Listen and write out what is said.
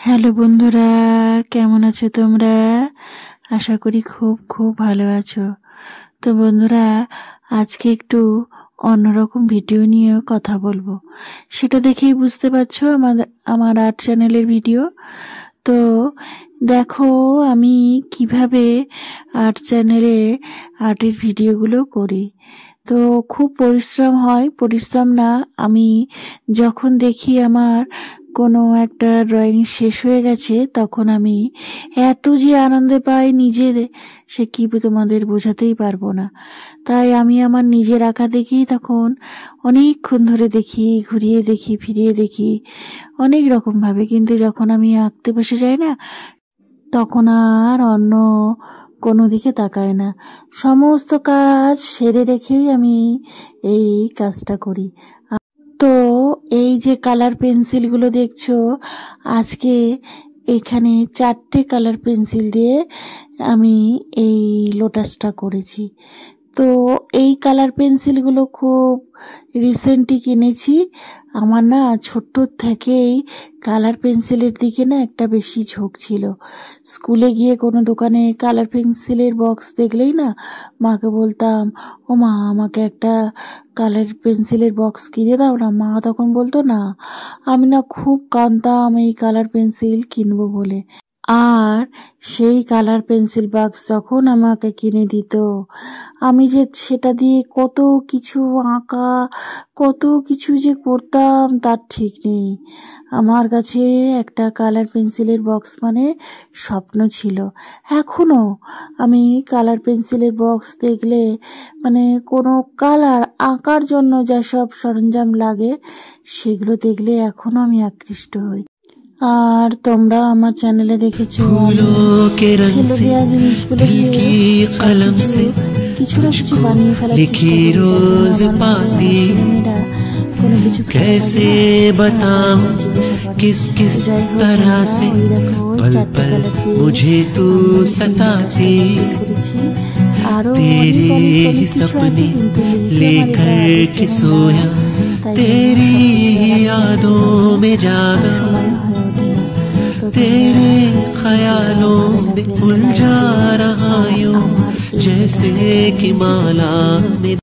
Hello বন্ধুরা, কেমন আছো তোমরা? আশা করি খুব খুব ভালো আছো। তো বন্ধুরা, আজকে একটু অন্যরকম ভিডিও নিয়ে কথা বলবো। সেটা দেখেই বুঝতে পারছো আমার আর্ট চ্যানেলের ভিডিও। তো দেখো আমি কিভাবে আর্ট চ্যানেলে আর্টের ভিডিওগুলো করি। তো খুব পরিশ্রম হয়, পরিশ্রম না, আমি যখন দেখি আমার কোনো একটা ড্রয়িং শেষ হয়ে গেছে তখন আমি এত যে আনন্দে পাই নিজের, সে কি তোমাদের বোঝাতেই পারবো না। তাই আমি আমার নিজের আঁকা দেখি তখন অনেকক্ষণ ধরে দেখি, ঘুরিয়ে দেখি, ফিরিয়ে দেখি অনেক রকমভাবে। কিন্তু যখন আমি আঁকতে বসে যাই না, তখন আর অন্য কোনো দিকে তাকায় না, সমস্ত কাজ সেরে রেখেই আমি এই কাজটা করি। তো এই যে কালার পেন্সিলগুলো দেখছো, আজকে এখানে 4টে কালার পেন্সিল দিয়ে আমি এই লোটাসটা করেছি। তো এই কালার পেন্সিলগুলো খুব রিসেন্টলি কিনেছি। আমার না ছোট্ট থেকেই কালার পেন্সিলের দিকে না একটা বেশি ঝোঁক ছিল। স্কুলে গিয়ে কোনো দোকানে কালার পেন্সিলের বক্স দেখলেই না মাকে বলতাম, ও মা আমাকে একটা কালার পেন্সিলের বক্স কিনে দাও না। মা তখন বলতো না। আমি না খুব কাঁদতাম এই কালার পেন্সিল কিনবো বলে। আর সেই কালার পেন্সিল বক্স যখন আমাকে কিনে দিত, আমি যে সেটা দিয়ে কত কিছু আঁকা, কত কিছু যে করতাম তার ঠিক নেই। আমার কাছে একটা কালার পেন্সিলের বক্স মানে স্বপ্ন ছিল। এখনও আমি কালার পেন্সিলের বক্স দেখলে, মানে কোনো কালার আঁকার জন্য যা সব সরঞ্জাম লাগে সেগুলো দেখলে এখনও আমি আকৃষ্ট হই। আর তোমরা আমার চ্যানেলে দেখেছো ফেলে দেওয়া জিনিসগুলো দিয়ে কিছু না কিছু বানিয়ে ফেলার চেষ্টা করি। ছেলেমেয়েরা কোনো কিছু कैसे बताऊं किस किस तरह से पल पल मुझे तू सताती, तेरे ही सपने लेकर के सोया, तेरी यादों में जागा, तेरे ख्यालों में उलझा रहा यूं जैसे कि माला में।